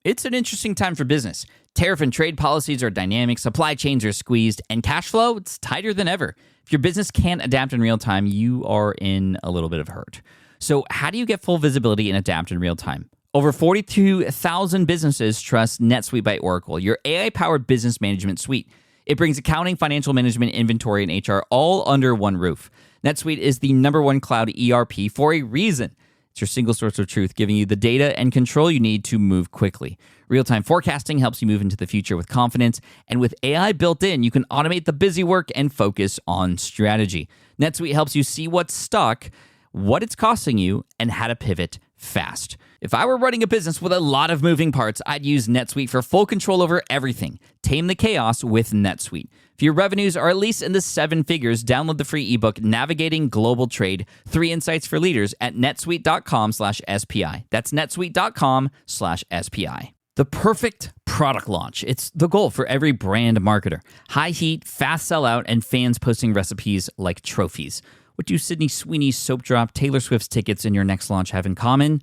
It's an interesting time for business. Tariff and trade policies are dynamic, supply chains are squeezed, and cash flow, it's tighter than ever. If your business can't adapt in real time, you are in a little bit of hurt. So how do you get full visibility and adapt in real time? Over 42,000 businesses trust NetSuite by Oracle, your AI-powered business management suite. It brings accounting, financial management, inventory, and HR all under one roof. NetSuite is the #1 cloud ERP for a reason. It's your single source of truth, giving you the data and control you need to move quickly. Real-time forecasting helps you move into the future with confidence, and with AI built in, you can automate the busy work and focus on strategy. NetSuite helps you see what's stuck, what it's costing you, and how to pivot fast. If I were running a business with a lot of moving parts, I'd use NetSuite for full control over everything. Tame the chaos with NetSuite. If your revenues are at least in the 7 figures, download the free ebook, Navigating Global Trade, 3 Insights for Leaders at netsuite.com/SPI. That's netsuite.com/SPI. The perfect product launch. It's the goal for every brand marketer. High heat, fast sellout, and fans posting recipes like trophies. What do Sydney Sweeney's soap drop, Taylor Swift's tickets, and your next launch have in common?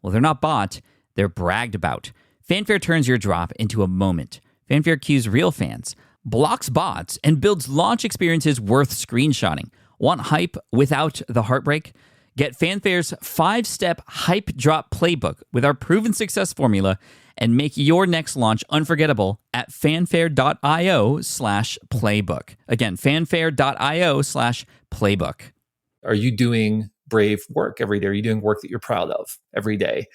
Well, they're not bought, they're bragged about. Fanfare turns your drop into a moment. Fanfare cues real fans, blocks bots, and builds launch experiences worth screenshotting. Want hype without the heartbreak? Get Fanfare's 5-step hype drop playbook with our proven success formula and make your next launch unforgettable at fanfare.io/playbook. Again, fanfare.io/playbook. Are you doing brave work every day? Are you doing work that you're proud of every day?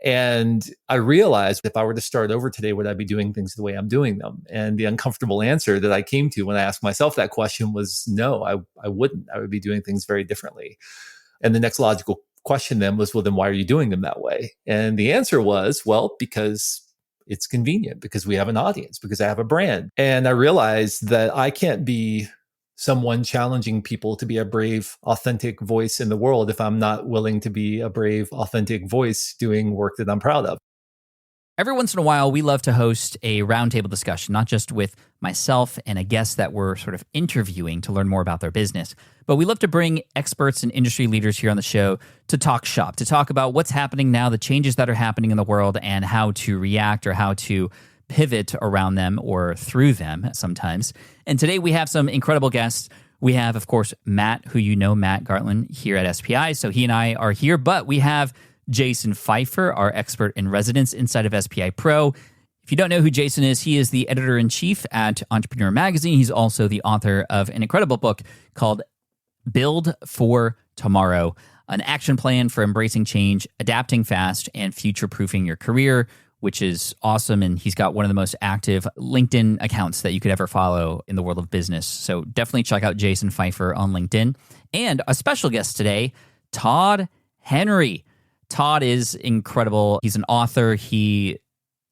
And I realized if I were to start over today, would I be doing things the way I'm doing them? And the uncomfortable answer that I came to when I asked myself that question was no, I wouldn't. I would be doing things very differently. And the next logical question then was, well, then why are you doing them that way? And the answer was, well, because it's convenient, because we have an audience, because I have a brand. And I realized that I can't be someone challenging people to be a brave, authentic voice in the world if I'm not willing to be a brave, authentic voice doing work that I'm proud of. Every once in a while, we love to host a roundtable discussion, not just with myself and a guest that we're sort of interviewing to learn more about their business, but we love to bring experts and industry leaders here on the show to talk shop, to talk about what's happening now, the changes that are happening in the world, and how to react or how to pivot around them or through them sometimes. And today we have some incredible guests. We have, of course, Matt, who you know, Matt Gartland here at SPI. So he and I are here, but we have Jason Feifer, our expert in residence inside of SPI Pro. If you don't know who Jason is, he is the editor-in-chief at Entrepreneur Magazine. He's also the author of an incredible book called Build for Tomorrow, an action plan for embracing change, adapting fast, and future-proofing your career, which is awesome. And he's got one of the most active LinkedIn accounts that you could ever follow in the world of business. So definitely check out Jason Feifer on LinkedIn. And a special guest today, Todd Henry. Todd is incredible. He's an author. Where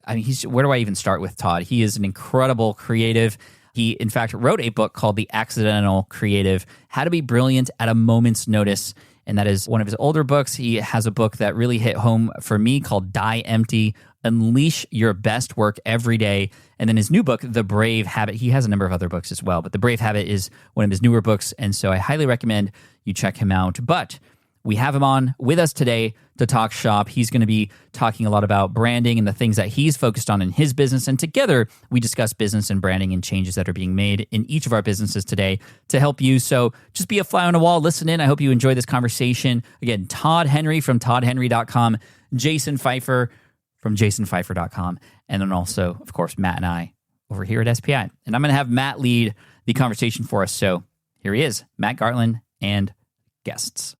do I even start with Todd? He is an incredible creative. He, in fact, wrote a book called The Accidental Creative, How to Be Brilliant at a Moment's Notice. And that is one of his older books. He has a book that really hit home for me called Die Empty, Unleash Your Best Work Every Day. And then his new book, The Brave Habit. He has a number of other books as well, but The Brave Habit is one of his newer books. And so I highly recommend you check him out. But we have him on with us today to talk shop. He's going to be talking a lot about branding and the things that he's focused on in his business. And together, we discuss business and branding and changes that are being made in each of our businesses today to help you. So just be a fly on the wall, listen in. I hope you enjoy this conversation. Again, Todd Henry from toddhenry.com, Jason Feifer from jasonfeifer.com, and then also, of course, Matt and I over here at SPI. And I'm going to have Matt lead the conversation for us. So here he is, Matt Gartland and guests.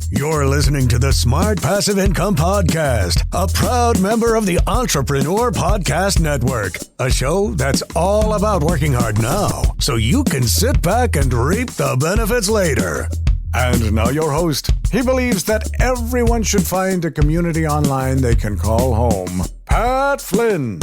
You're listening to the Smart Passive Income Podcast, a proud member of the Entrepreneur Podcast Network, a show that's all about working hard now so you can sit back and reap the benefits later. And now your host. He believes that everyone should find a community online they can call home. Pat Flynn.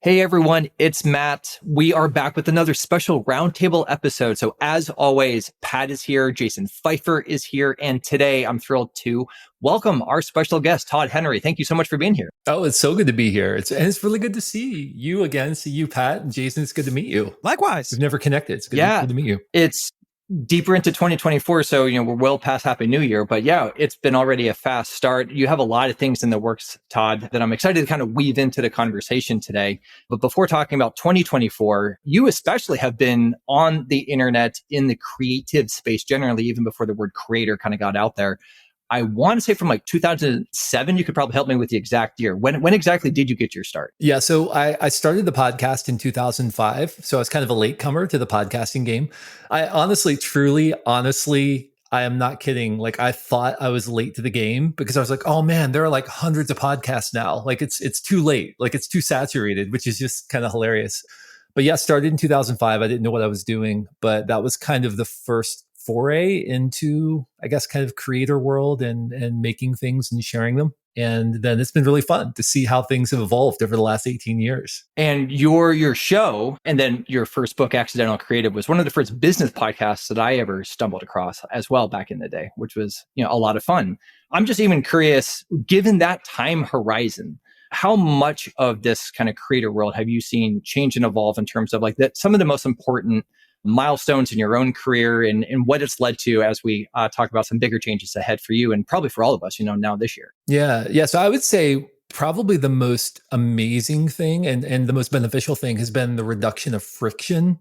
Hey everyone, it's Matt. We are back with another special roundtable episode. So as always, Pat is here, Jason Feifer is here, and today I'm thrilled to welcome our special guest, Todd Henry. Thank you so much for being here. Oh, it's so good to be here. It's really good to see you again. See you, Pat. And Jason, it's good to meet you. Likewise. We've never connected. It's good to meet you. It's deeper into 2024. So, we're well past Happy New Year, but yeah, it's been already a fast start. You have a lot of things in the works, Todd, that I'm excited to kind of weave into the conversation today. But before talking about 2024, you especially have been on the internet in the creative space generally, even before the word creator kind of got out there. I want to say from like 2007, you could probably help me with the exact year. When exactly did you get your start? Yeah, so I started the podcast in 2005. So I was kind of a latecomer to the podcasting game. I honestly, I am not kidding. Like I thought I was late to the game because I was like, oh man, there are like hundreds of podcasts now. Like it's too late. Like it's too saturated, which is just kind of hilarious. But yeah, started in 2005. I didn't know what I was doing, but that was kind of the first foray into, I guess, kind of creator world and making things and sharing them. And then it's been really fun to see how things have evolved over the last 18 years. And your show, and then your first book, Accidental Creative, was one of the first business podcasts that I ever stumbled across as well back in the day, which was, a lot of fun. I'm just even curious, given that time horizon, how much of this kind of creator world have you seen change and evolve in terms of like that some of the most important milestones in your own career and what it's led to as we talk about some bigger changes ahead for you and probably for all of us, now this year? Yeah. So I would say probably the most amazing thing and the most beneficial thing has been the reduction of friction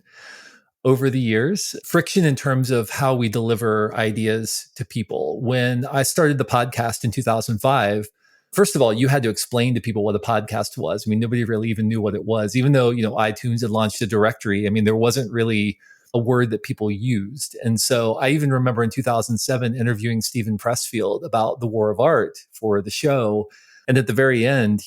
over the years. Friction in terms of how we deliver ideas to people. When I started the podcast in 2005, first of all, you had to explain to people what a podcast was. I mean, nobody really even knew what it was, even though, iTunes had launched a directory. I mean, there wasn't really a word that people used. And so I even remember in 2007 interviewing Stephen Pressfield about the War of Art for the show. And at the very end,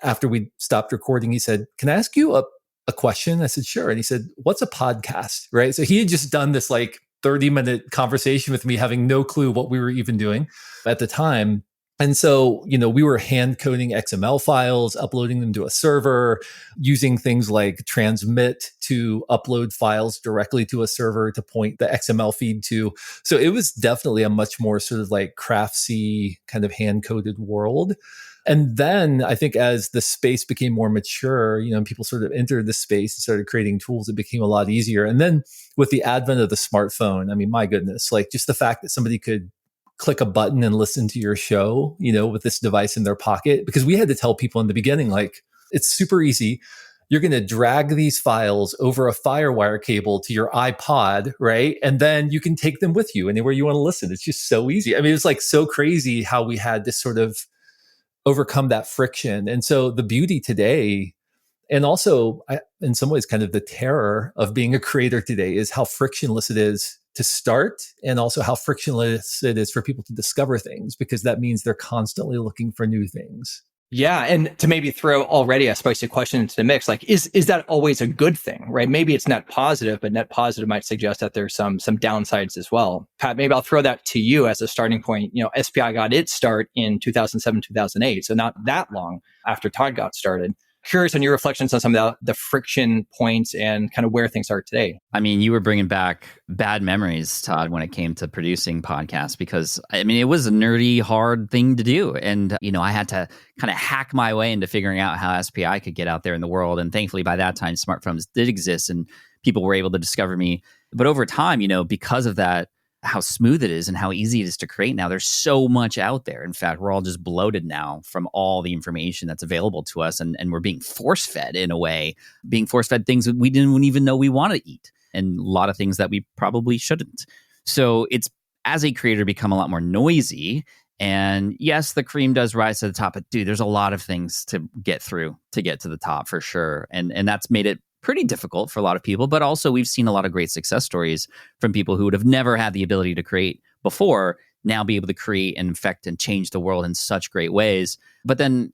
after we stopped recording, he said, "Can I ask you a question?" I said, "Sure." And he said, "What's a podcast?" Right? So he had just done this like 30-minute conversation with me, having no clue what we were even doing at the time. And so, we were hand coding XML files, uploading them to a server, using things like transmit to upload files directly to a server to point the XML feed to. So it was definitely a much more sort of like craftsy kind of hand coded world. And then I think as the space became more mature, people sort of entered the space and started creating tools, it became a lot easier. And then with the advent of the smartphone, I mean, my goodness, like just the fact that somebody could click a button and listen to your show, with this device in their pocket, because we had to tell people in the beginning, like, it's super easy. You're going to drag these files over a FireWire cable to your iPod, right? And then you can take them with you anywhere you want to listen. It's just so easy. I mean, it's like so crazy how we had to sort of overcome that friction. And so the beauty today, and also in some ways kind of the terror of being a creator today, is how frictionless it is to start, and also how frictionless it is for people to discover things, because that means they're constantly looking for new things. Yeah. And to maybe throw already a spicy question into the mix, like, is that always a good thing, right? Maybe it's net positive, but net positive might suggest that there's some downsides as well. Pat, maybe I'll throw that to you as a starting point. SPI got its start in 2007, 2008. So not that long after Todd got started. Curious on your reflections on some of the friction points and kind of where things are today. I mean, you were bringing back bad memories, Todd, when it came to producing podcasts, because I mean, it was a nerdy, hard thing to do. And, I had to kind of hack my way into figuring out how SPI could get out there in the world. And thankfully, by that time, smartphones did exist and people were able to discover me. But over time, because of that, how smooth it is and how easy it is to create now. There's so much out there. In fact, we're all just bloated now from all the information that's available to us. And we're being force-fed in a way, being force-fed things that we didn't even know we want to eat, and a lot of things that we probably shouldn't. So it's, as a creator, become a lot more noisy. And yes, the cream does rise to the top, but dude, there's a lot of things to get through to get to the top for sure. And that's made it pretty difficult for a lot of people, but also we've seen a lot of great success stories from people who would have never had the ability to create before, now be able to create and affect and change the world in such great ways. But then,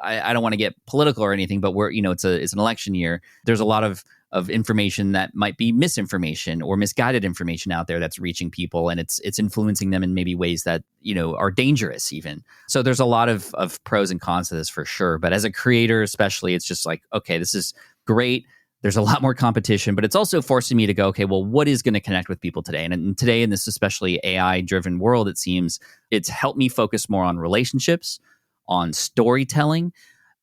I don't want to get political or anything, but it's an election year. There's a lot of information that might be misinformation or misguided information out there that's reaching people, and it's influencing them in maybe ways that, are dangerous even. So there's a lot of pros and cons to this for sure. But as a creator, especially, it's just like, okay, this is great. There's a lot more competition, but it's also forcing me to go, okay, well, what is going to connect with people today? And today, in this especially AI-driven world, it seems it's helped me focus more on relationships, on storytelling,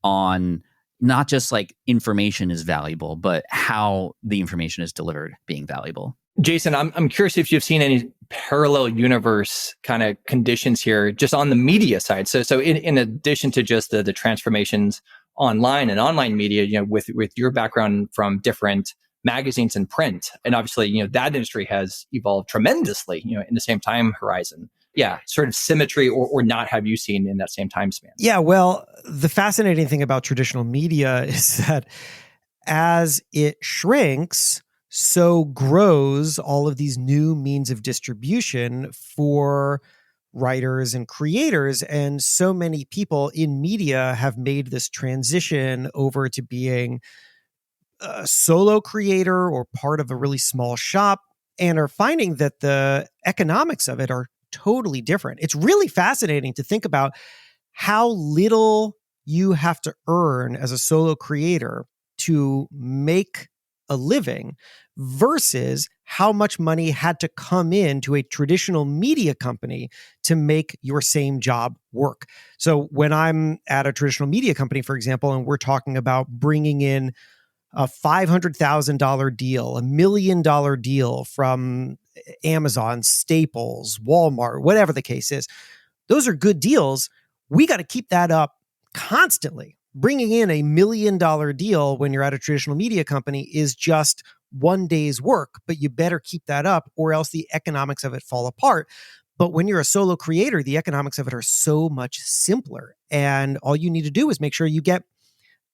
on not just like information is valuable, but how the information is delivered being valuable. Jason, I'm curious if you've seen any parallel universe kind of conditions here, just on the media side. So in addition to just the transformations online and online media, with your background from different magazines and print, and obviously, that industry has evolved tremendously, in the same time horizon. Yeah, sort of symmetry or not have you seen in that same time span? Yeah, well, the fascinating thing about traditional media is that as it shrinks, so grows all of these new means of distribution for writers and creators. And so many people in media have made this transition over to being a solo creator or part of a really small shop and are finding that the economics of it are totally different. It's really fascinating to think about how little you have to earn as a solo creator to make a living versus how much money had to come in to a traditional media company to make your same job work. So when I'm at a traditional media company, for example, and we're talking about bringing in a $500,000 deal, $1 million deal from Amazon, Staples, Walmart, whatever the case is, those are good deals. We got to keep that up constantly. Bringing in $1 million deal when you're at a traditional media company is just one day's work, but you better keep that up or else the economics of it fall apart. But when you're a solo creator, the economics of it are so much simpler. And all you need to do is make sure you get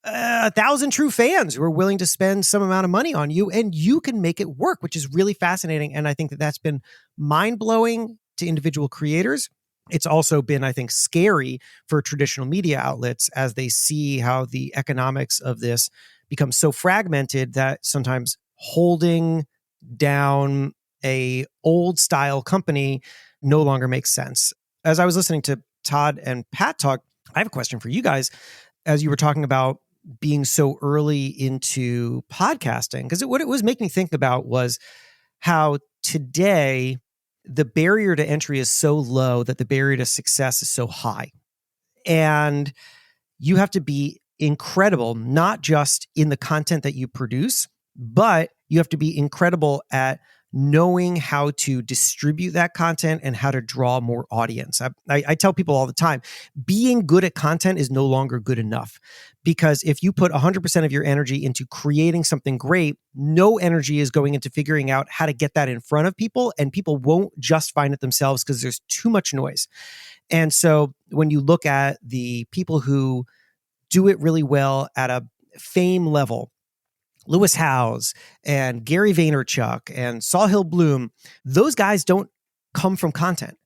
1,000 true fans who are willing to spend some amount of money on you, and you can make it work, which is really fascinating. And I think that that's been mind-blowing to individual creators. It's also been, I think, scary for traditional media outlets as they see how the economics of this become so fragmented that sometimes holding down a old style company no longer makes sense. As I was listening to Todd and Pat talk, I have a question for you guys. As you were talking about being so early into podcasting, because what it was making me think about was how today the barrier to entry is so low that the barrier to success is so high. And you have to be incredible, not just in the content that you produce, but you have to be incredible at knowing how to distribute that content and how to draw more audience. I tell people all the time, being good at content is no longer good enough, because if you put 100% of your energy into creating something great, no energy is going into figuring out how to get that in front of people, and people won't just find it themselves because there's too much noise. And so when you look at the people who do it really well at a fame level, Lewis Howes and Gary Vaynerchuk and Sahil Bloom, those guys don't come from content.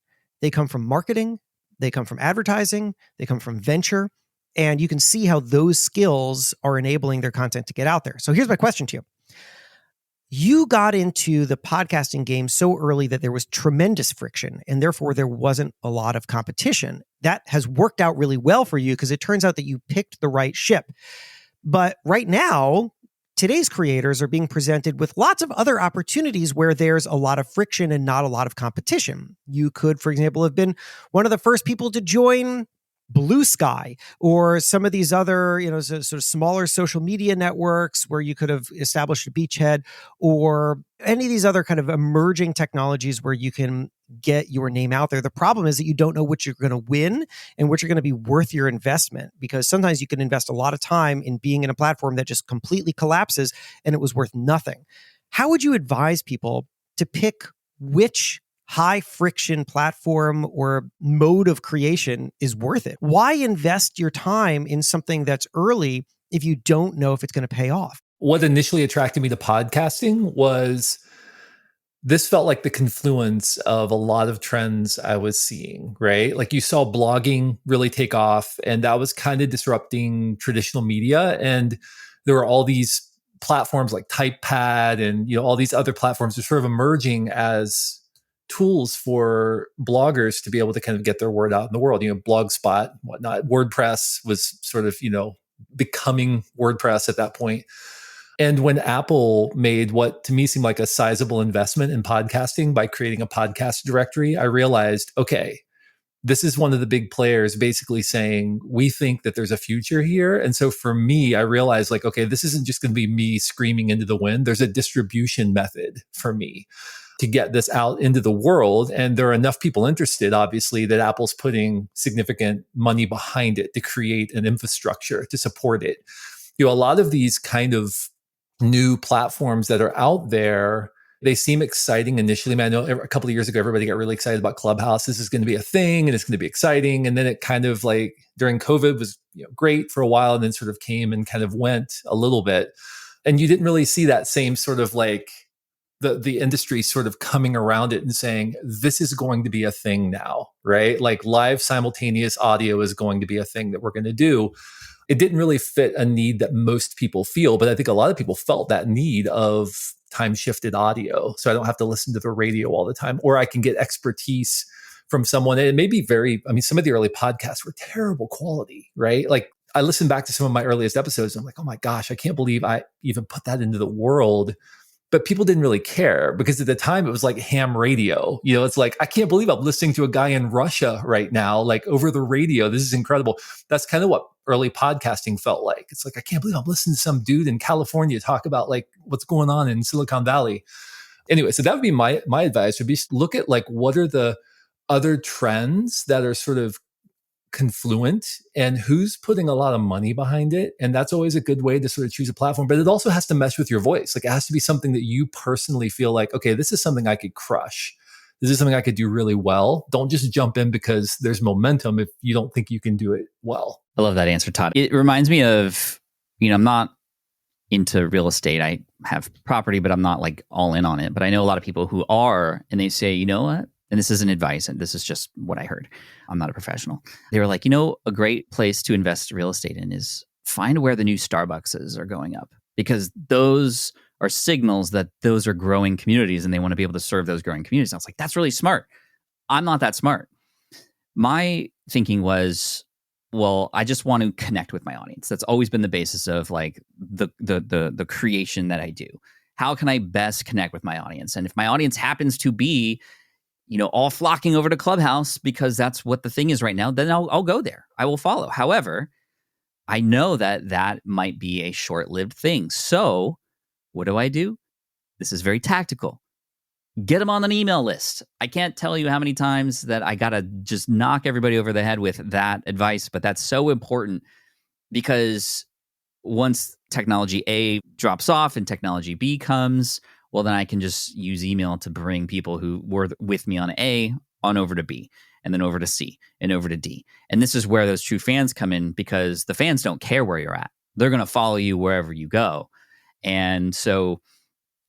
They come from marketing, they come from advertising, they come from venture, and you can see how those skills are enabling their content to get out there. So here's my question to you. You got into the podcasting game so early that there was tremendous friction, and therefore there wasn't a lot of competition. That has worked out really well for you because it turns out that you picked the right ship. But right now, today's creators are being presented with lots of other opportunities where there's a lot of friction and not a lot of competition. You could, for example, have been one of the first people to join Blue Sky or some of these other, sort of smaller social media networks where you could have established a beachhead, or any of these other kind of emerging technologies where you can get your name out there. The problem is that you don't know which you're going to win and which are going to be worth your investment, because sometimes you can invest a lot of time in being in a platform that just completely collapses and it was worth nothing. How would you advise people to pick which high friction platform or mode of creation is worth it? Why invest your time in something that's early if you don't know if it's going to pay off? What initially attracted me to podcasting was this felt like the confluence of a lot of trends I was seeing, right? Like you saw blogging really take off, and that was kind of disrupting traditional media. And there were all these platforms like TypePad and all these other platforms are sort of emerging as tools for bloggers to be able to kind of get their word out in the world. Blogspot, whatnot. WordPress was sort of, becoming WordPress at that point. And when Apple made what to me seemed like a sizable investment in podcasting by creating a podcast directory, I realized, okay, this is one of the big players basically saying, we think that there's a future here. And so for me, I realized like, okay, this isn't just going to be me screaming into the wind. There's a distribution method for me to get this out into the world. And there are enough people interested, obviously, that Apple's putting significant money behind it to create an infrastructure to support it. A lot of these kind of new platforms that are out there, they seem exciting initially. I know a couple of years ago, everybody got really excited about Clubhouse. This is going to be a thing and it's going to be exciting. And then it kind of like during COVID was great for a while and then sort of came and kind of went a little bit. And you didn't really see that same sort of like the industry sort of coming around it and saying, this is going to be a thing now, right? Like live simultaneous audio is going to be a thing that we're going to do. It didn't really fit a need that most people feel, but I think a lot of people felt that need of time shifted audio. So I don't have to listen to the radio all the time, or I can get expertise from someone. And it may be some of the early podcasts were terrible quality, right? Like I listened back to some of my earliest episodes and I'm like, oh my gosh, I can't believe I even put that into the world. But people didn't really care because at the time it was like ham radio. It's like, I can't believe I'm listening to a guy in Russia right now, like over the radio. This is incredible. That's kind of what early podcasting felt like. It's like, I can't believe I'm listening to some dude in California talk about like what's going on in Silicon Valley. Anyway, so that would be my advice would be look at like, what are the other trends that are sort of confluent and who's putting a lot of money behind it. And that's always a good way to sort of choose a platform, but it also has to mesh with your voice. Like it has to be something that you personally feel like, okay, this is something I could crush. This is something I could do really well. Don't just jump in because there's momentum if you don't think you can do it well. I love that answer, Todd. It reminds me of, I'm not into real estate. I have property, but I'm not like all in on it. But I know a lot of people who are, and they say, you know what? And this isn't advice, and this is just what I heard. I'm not a professional. They were like, a great place to invest real estate in is find where the new Starbuckses are going up, because those are signals that those are growing communities and they want to be able to serve those growing communities. And I was like, that's really smart. I'm not that smart. My thinking was, well, I just want to connect with my audience. That's always been the basis of like the creation that I do. How can I best connect with my audience? And if my audience happens to be all flocking over to Clubhouse because that's what the thing is right now, then I'll go there. I will follow. However, I know that might be a short-lived thing. So what do? This is very tactical. Get them on an email list. I can't tell you how many times that I got to just knock everybody over the head with that advice, but that's so important because once technology A drops off and technology B comes, well, then I can just use email to bring people who were with me on A on over to B, and then over to C, and over to D. And this is where those true fans come in, because the fans don't care where you're at. They're going to follow you wherever you go. And so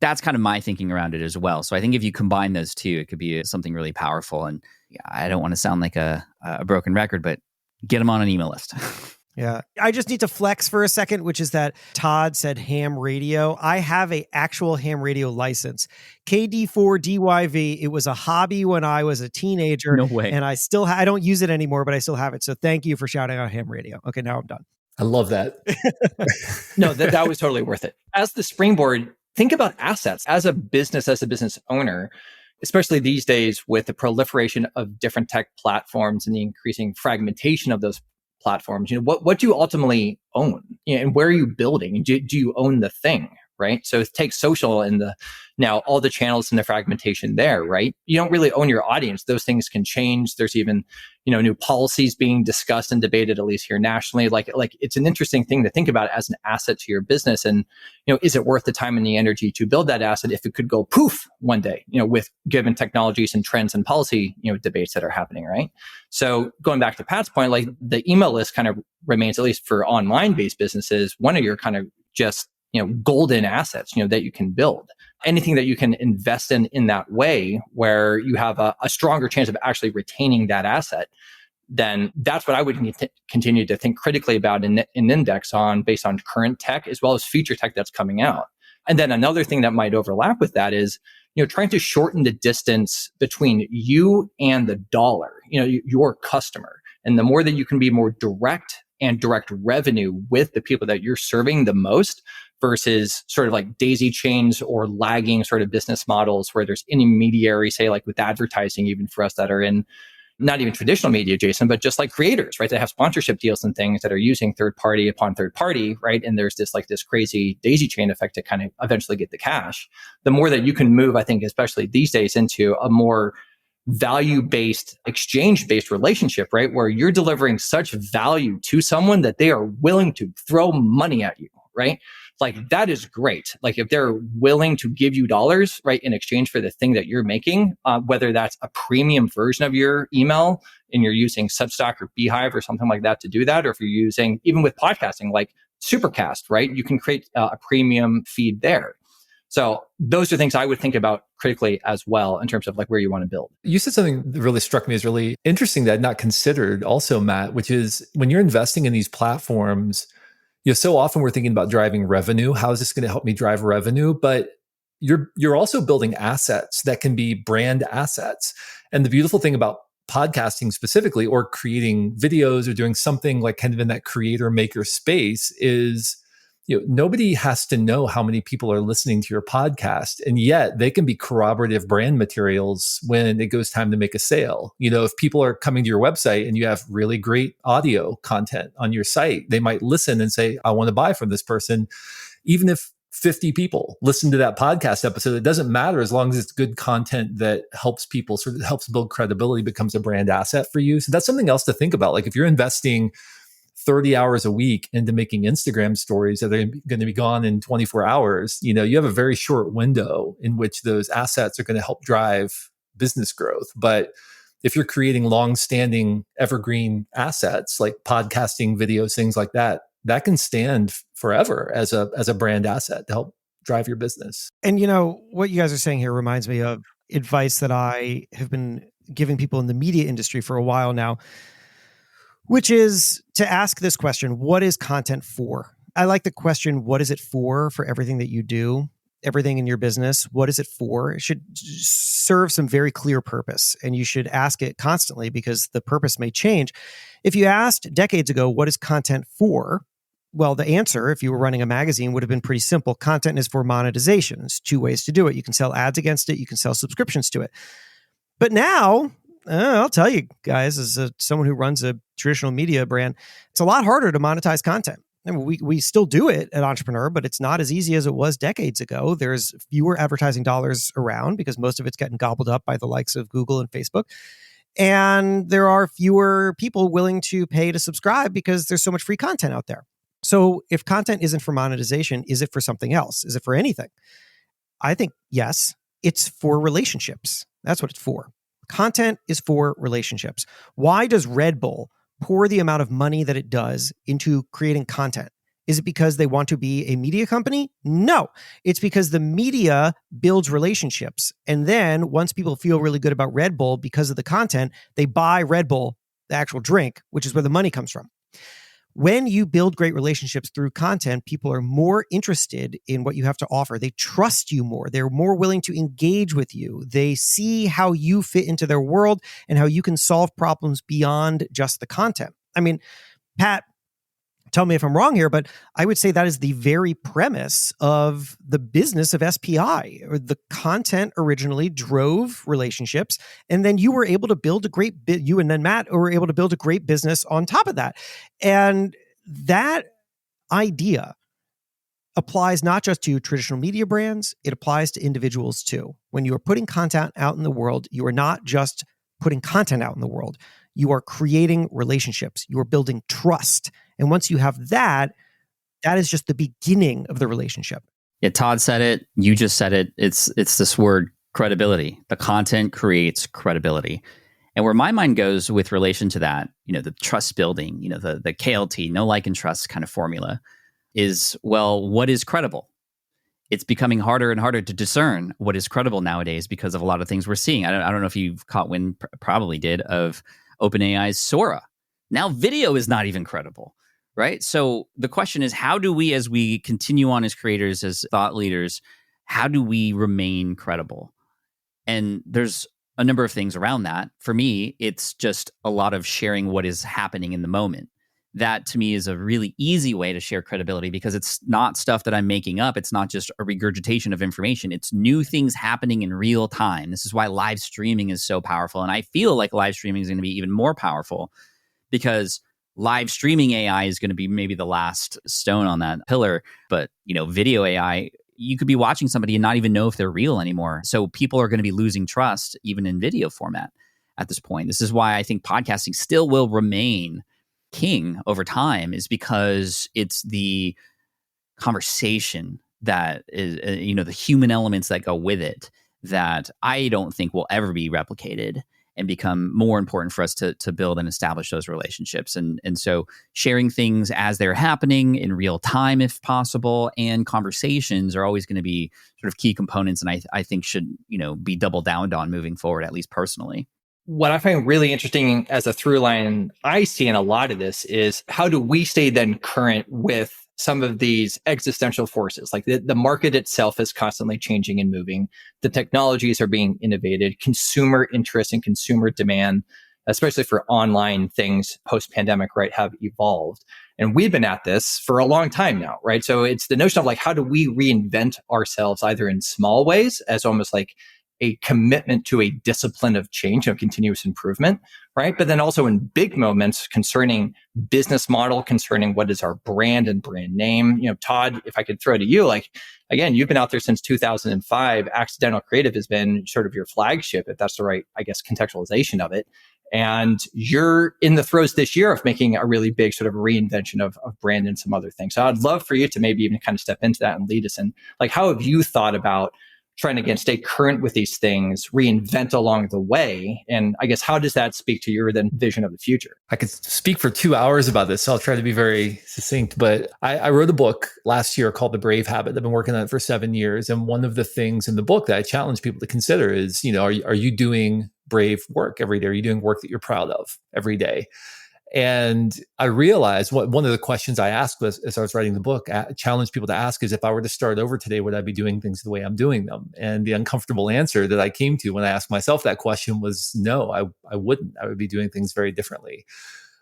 that's kind of my thinking around it as well. So I think if you combine those two, it could be something really powerful. And I don't want to sound like a broken record, but get them on an email list. Yeah. I just need to flex for a second, which is that Todd said ham radio. I have a actual ham radio license, KD4DYV. It was a hobby when I was a teenager. No way. And I still, I don't use it anymore, but I still have it. So thank you for shouting out ham radio. Okay, now I'm done. I love that. No, that was totally worth it. As the springboard, think about assets as a business owner, especially these days with the proliferation of different tech platforms and the increasing fragmentation of those platforms. What do you ultimately own? And where are you building? Do you own the thing? Right. So take social and now all the channels and the fragmentation there, right? You don't really own your audience. Those things can change. There's even, new policies being discussed and debated, at least here nationally. Like it's an interesting thing to think about as an asset to your business. And, is it worth the time and the energy to build that asset if it could go poof one day, with given technologies and trends and policy, debates that are happening, right? So going back to Pat's point, like the email list kind of remains, at least for online based businesses, one of your kind of just golden assets, that you can build. Anything that you can invest in that way, where you have a stronger chance of actually retaining that asset, then that's what I would continue to think critically about and index on based on current tech as well as future tech that's coming out. And then another thing that might overlap with that is, trying to shorten the distance between you and the dollar, your customer. And the more that you can be more direct and direct revenue with the people that you're serving the most, versus sort of like daisy chains or lagging sort of business models where there's intermediary, say like with advertising, even for us that are in, not even traditional media, Jason, but just like creators, right? They have sponsorship deals and things that are using third party upon third party, right? And there's this crazy daisy chain effect to kind of eventually get the cash. The more that you can move, I think, especially these days, into a more value-based, exchange-based relationship, right? Where you're delivering such value to someone that they are willing to throw money at you, right? Like, that is great. Like, if they're willing to give you dollars, right, in exchange for the thing that you're making, whether that's a premium version of your email and you're using Substack or Beehive or something like that to do that, or if you're using, even with podcasting, like Supercast, right? You can create a premium feed there. So those are things I would think about critically as well in terms of like where you want to build. You said something that really struck me as really interesting that I'd not considered also, Matt, which is when you're investing in these platforms, so often we're thinking about driving revenue. How is this going to help me drive revenue? But you're also building assets that can be brand assets. And the beautiful thing about podcasting specifically, or creating videos or doing something like kind of in that creator maker space, is nobody has to know how many people are listening to your podcast, and yet they can be corroborative brand materials when it goes time to make a sale. If people are coming to your website and you have really great audio content on your site, they might listen and say, I want to buy from this person. Even if 50 people listen to that podcast episode, it doesn't matter as long as it's good content that helps people, sort of helps build credibility, becomes a brand asset for you. So that's something else to think about. Like, if you're investing 30 hours a week into making Instagram stories that are going to be gone in 24 hours, you have a very short window in which those assets are going to help drive business growth. But if you're creating long-standing evergreen assets like podcasting, videos, things like that, that can stand forever as a brand asset to help drive your business. And what you guys are saying here reminds me of advice that I have been giving people in the media industry for a while now, which is to ask this question: what is content for? I like the question, what is it for everything that you do, everything in your business? What is it for? It should serve some very clear purpose, and you should ask it constantly because the purpose may change. If you asked decades ago, what is content for? Well, the answer, if you were running a magazine, would have been pretty simple. Content is for monetization. There's two ways to do it. You can sell ads against it. You can sell subscriptions to it. But now, I'll tell you guys, as someone who runs a traditional media brand, it's a lot harder to monetize content. I mean, we still do it at Entrepreneur, but it's not as easy as it was decades ago. There's fewer advertising dollars around because most of it's getting gobbled up by the likes of Google and Facebook. And there are fewer people willing to pay to subscribe because there's so much free content out there. So if content isn't for monetization, is it for something else? Is it for anything? I think, yes, it's for relationships. That's what it's for. Content is for relationships. Why does Red Bull pour the amount of money that it does into creating content? Is it because they want to be a media company? No, it's because the media builds relationships. And then once people feel really good about Red Bull because of the content, they buy Red Bull, the actual drink, which is where the money comes from. When you build great relationships through content, people are more interested in what you have to offer. They trust you more. They're more willing to engage with you. They see how you fit into their world and how you can solve problems beyond just the content. I mean, Pat, tell me if I'm wrong here, but I would say that is the very premise of the business of SPI. Or the content originally drove relationships, and then you were able to build a great you and then Matt were able to build a great business on top of that. And that idea applies not just to traditional media brands, it applies to individuals too. When you are putting content out in the world, you are not just putting content out in the world. You are creating relationships. You are building trust. And once you have that, that is just the beginning of the relationship. Yeah, Todd said it. You just said it. It's this word, credibility. The content creates credibility. And where my mind goes with relation to that, the trust building, the KLT, know, like, and trust kind of formula is, well, what is credible? It's becoming harder and harder to discern what is credible nowadays because of a lot of things we're seeing. I don't know if you've caught wind, probably did, of OpenAI's Sora. Now video is not even credible, right? So the question is, how do we, as we continue on as creators, as thought leaders, how do we remain credible? And there's a number of things around that. For me, it's just a lot of sharing what is happening in the moment. that to me is a really easy way to share credibility because it's not stuff that I'm making up. It's not just a regurgitation of information. It's new things happening in real time. This is why live streaming is so powerful. And I feel like live streaming is going to be even more powerful because live streaming AI is going to be maybe the last stone on that pillar. But, video AI, you could be watching somebody and not even know if they're real anymore. So people are going to be losing trust even in video format at this point. This is why I think podcasting still will remain king over time, is because it's the conversation that is, the human elements that go with it that I don't think will ever be replicated and become more important for us to build and establish those relationships. And so sharing things as they're happening in real time, if possible, and conversations are always going to be sort of key components. And I think should, be doubled down on moving forward, at least personally. What I find really interesting as a through line I see in a lot of this is how do we stay then current with some of these existential forces? Like the market itself is constantly changing and moving. The technologies are being innovated. Consumer interest and consumer demand, especially for online things post-pandemic, right, have evolved. And we've been at this for a long time now, right? So it's the notion of like, how do we reinvent ourselves either in small ways as almost like a commitment to a discipline of change, continuous improvement, right? But then also in big moments concerning business model, concerning what is our brand and brand name. Todd, if I could throw to you, like, again, you've been out there since 2005. Accidental Creative has been sort of your flagship, if that's the right, contextualization of it. And you're in the throes this year of making a really big sort of reinvention of brand and some other things. So I'd love for you to maybe even kind of step into that and lead us in. Like, how have you thought about trying to, again, stay current with these things, reinvent along the way? And I guess, how does that speak to your then vision of the future? I could speak for 2 hours about this, so I'll try to be very succinct. But I wrote a book last year called The Brave Habit. I've been working on it for 7 years. And one of the things in the book that I challenge people to consider is, are you doing brave work every day? Are you doing work that you're proud of every day? And I realized one of the questions I asked was, as I was writing the book, I challenged people to ask is, if I were to start over today, would I be doing things the way I'm doing them? And the uncomfortable answer that I came to when I asked myself that question was, no, I wouldn't. I would be doing things very differently.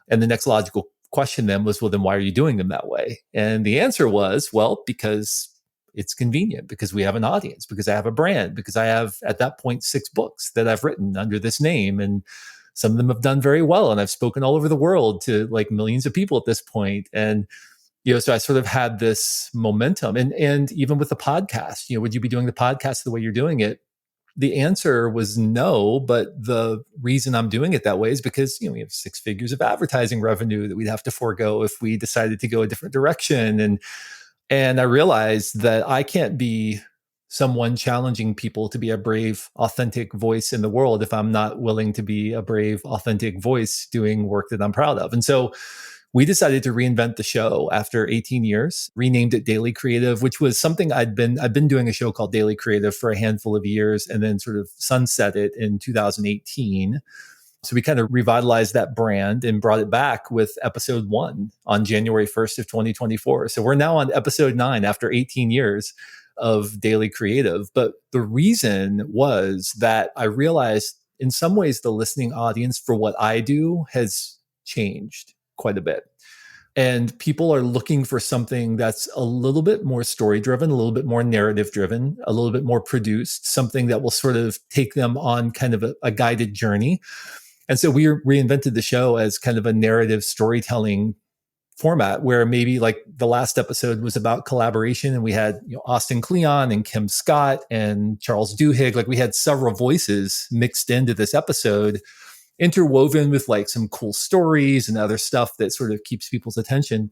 And the next logical question then was, well, then why are you doing them that way? And the answer was, well, because it's convenient, because we have an audience, because I have a brand, because I have, at that point, 6 books that I've written under this name. And some of them have done very well. And I've spoken all over the world to like millions of people at this point. And, so I sort of had this momentum. And even with the podcast, would you be doing the podcast the way you're doing it? The answer was no. But the reason I'm doing it that way is because, we have 6 figures of advertising revenue that we'd have to forego if we decided to go a different direction. And I realized that I can't be someone challenging people to be a brave, authentic voice in the world if I'm not willing to be a brave, authentic voice doing work that I'm proud of. And so we decided to reinvent the show after 18 years, renamed it Daily Creative, which was something I'd been doing a show called Daily Creative for a handful of years, and then sort of sunset it in 2018. So we kind of revitalized that brand and brought it back with episode 1 on January 1st of 2024. So we're now on episode 9 after 18 years of Daily Creative. But the reason was that I realized in some ways the listening audience for what I do has changed quite a bit. And people are looking for something that's a little bit more story driven, a little bit more narrative driven, a little bit more produced, something that will sort of take them on kind of a guided journey. And so we reinvented the show as kind of a narrative storytelling format where maybe like the last episode was about collaboration, and we had Austin Kleon and Kim Scott and Charles Duhigg. Like we had several voices mixed into this episode, interwoven with like some cool stories and other stuff that sort of keeps people's attention.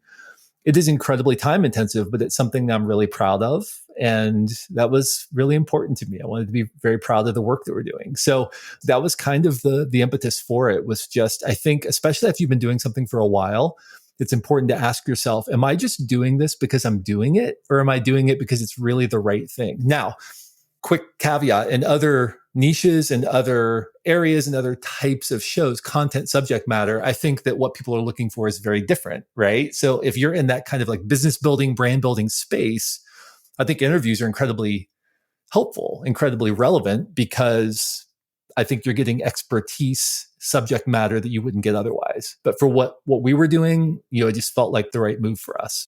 It is incredibly time intensive, but it's something that I'm really proud of. And that was really important to me. I wanted to be very proud of the work that we're doing. So that was kind of the impetus for it, was just, I think, especially if you've been doing something for a while, it's important to ask yourself, am I just doing this because I'm doing it? Or am I doing it because it's really the right thing? Now, quick caveat, in other niches and other areas and other types of shows, content, subject matter, I think that what people are looking for is very different, right? So if you're in that kind of like business building, brand building space, I think interviews are incredibly helpful, incredibly relevant, because I think you're getting expertise subject matter that you wouldn't get otherwise. But for what we were doing, it just felt like the right move for us.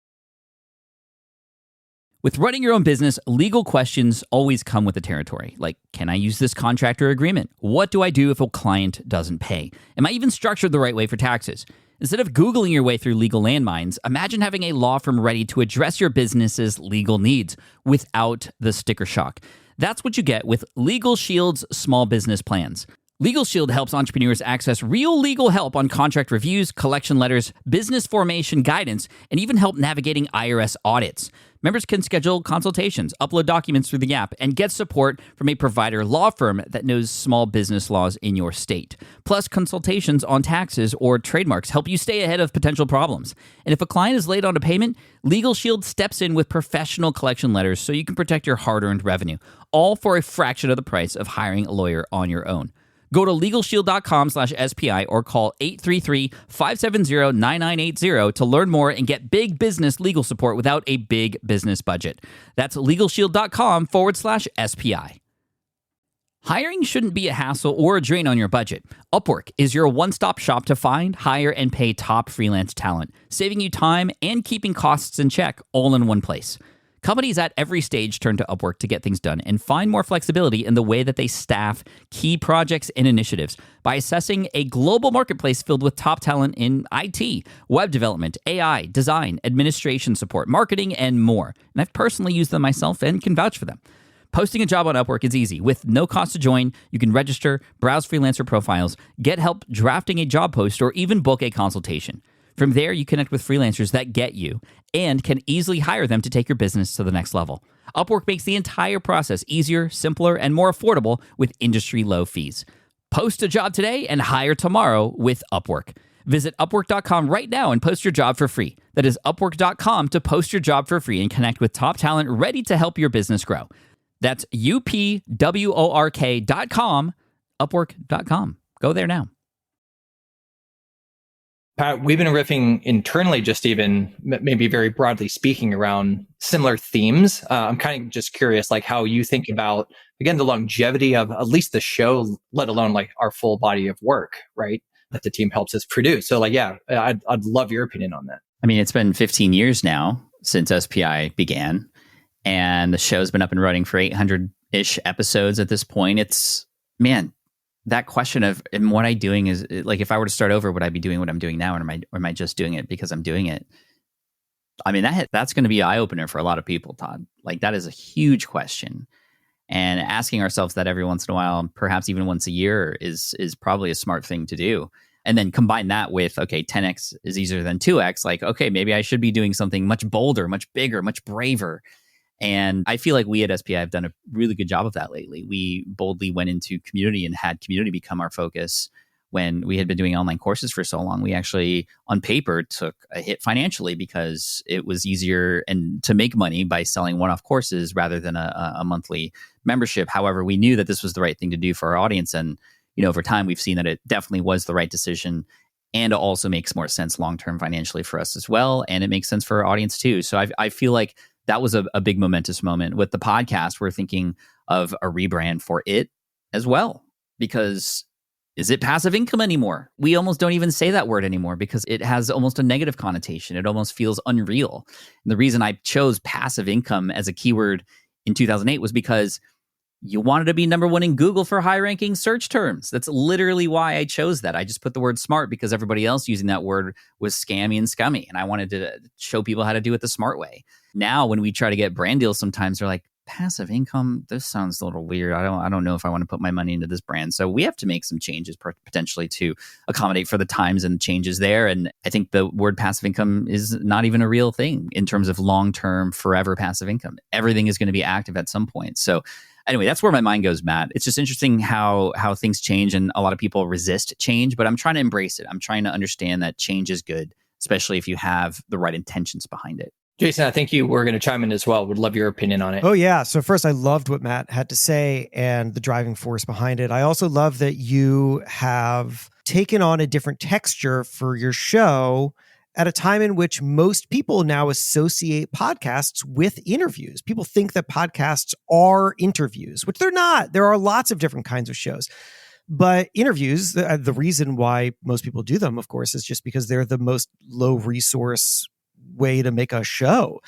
With running your own business, legal questions always come with the territory. Like, can I use this contract or agreement? What do I do if a client doesn't pay? Am I even structured the right way for taxes? Instead of Googling your way through legal landmines, imagine having a law firm ready to address your business's legal needs without the sticker shock. That's what you get with Legal Shield's small business plans. Legal Shield helps entrepreneurs access real legal help on contract reviews, collection letters, business formation guidance, and even help navigating IRS audits. Members can schedule consultations, upload documents through the app, and get support from a provider law firm that knows small business laws in your state. Plus, consultations on taxes or trademarks help you stay ahead of potential problems. And if a client is late on a payment, Legal Shield steps in with professional collection letters so you can protect your hard-earned revenue, all for a fraction of the price of hiring a lawyer on your own. Go to LegalShield.com/SPI or call 833-570-9980 to learn more and get big business legal support without a big business budget. That's LegalShield.com/SPI. Hiring shouldn't be a hassle or a drain on your budget. Upwork is your one-stop shop to find, hire, and pay top freelance talent, saving you time and keeping costs in check all in one place. Companies at every stage turn to Upwork to get things done and find more flexibility in the way that they staff key projects and initiatives by assessing a global marketplace filled with top talent in IT, web development, AI, design, administration support, marketing, and more. And I've personally used them myself and can vouch for them. Posting a job on Upwork is easy. With no cost to join, you can register, browse freelancer profiles, get help drafting a job post, or even book a consultation. From there, you connect with freelancers that get you and can easily hire them to take your business to the next level. Upwork makes the entire process easier, simpler, and more affordable with industry-low fees. Post a job today and hire tomorrow with Upwork. Visit Upwork.com right now and post your job for free. That is Upwork.com to post your job for free and connect with top talent ready to help your business grow. That's UPWORK.com, Upwork.com. Go there now. Pat, we've been riffing internally, just even maybe very broadly speaking, around similar themes. I'm kind of just curious, like how you think about, again, the longevity of at least the show, let alone like our full body of work, right? That the team helps us produce. So I'd love your opinion on that. I mean, it's been 15 years now since SPI began, and the show's been up and running for 800-ish episodes at this point. That question of, am what I doing is, like, if I were to start over, would I be doing what I'm doing now? Or am I just doing it because I'm doing it? I mean, that's going to be an eye-opener for a lot of people, Todd. Like, that is a huge question. And asking ourselves that every once in a while, perhaps even once a year, is probably a smart thing to do. And then combine that with, okay, 10x is easier than 2x. Like, okay, maybe I should be doing something much bolder, much bigger, much braver. And I feel like we at SPI have done a really good job of that lately. We boldly went into community and had community become our focus. When we had been doing online courses for so long, we actually, on paper, took a hit financially because it was easier and to make money by selling one-off courses rather than a monthly membership. However, we knew that this was the right thing to do for our audience. And, over time, we've seen that it definitely was the right decision. And it also makes more sense long-term financially for us as well. And it makes sense for our audience too. So I feel like that was a big momentous moment. With the podcast, we're thinking of a rebrand for it as well, because is it passive income anymore? We almost don't even say that word anymore because it has almost a negative connotation. It almost feels unreal. And the reason I chose passive income as a keyword in 2008 was because you wanted to be number one in Google for high-ranking search terms. That's literally why I chose that. I just put the word smart because everybody else using that word was scammy and scummy. And I wanted to show people how to do it the smart way. Now, when we try to get brand deals, sometimes they're like, passive income, this sounds a little weird. I don't know if I want to put my money into this brand. So we have to make some changes potentially to accommodate for the times and changes there. And I think the word passive income is not even a real thing in terms of long-term, forever passive income. Everything is going to be active at some point. So anyway, that's where my mind goes, Matt. It's just interesting how things change, and a lot of people resist change, but I'm trying to embrace it. I'm trying to understand that change is good, especially if you have the right intentions behind it. Jason, I think you were going to chime in as well. Would love your opinion on it. Oh, yeah. So first, I loved what Matt had to say and the driving force behind it. I also love that you have taken on a different texture for your show at a time in which most people now associate podcasts with interviews. People think that podcasts are interviews, which they're not. There are lots of different kinds of shows. But interviews, the reason why most people do them, of course, is just because they're the most low resource way to make a show.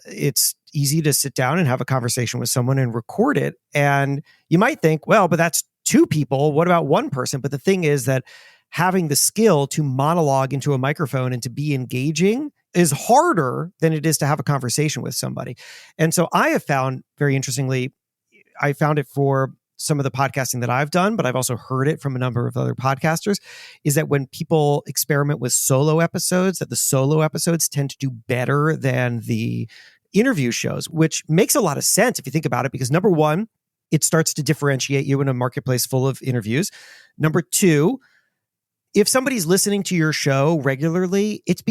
It's easy to sit down and have a conversation with someone and record it. And you might think, well, but that's two people. What about one person? But the thing is that having the skill to monologue into a microphone and to be engaging is harder than it is to have a conversation with somebody. And so I have found, very interestingly, I found it for some of the podcasting that I've done, but I've also heard it from a number of other podcasters, is that when people experiment with solo episodes, that the solo episodes tend to do better than the interview shows, which makes a lot of sense if you think about it, because number one, it starts to differentiate you in a marketplace full of interviews. Number two, if somebody's listening to your show regularly, it's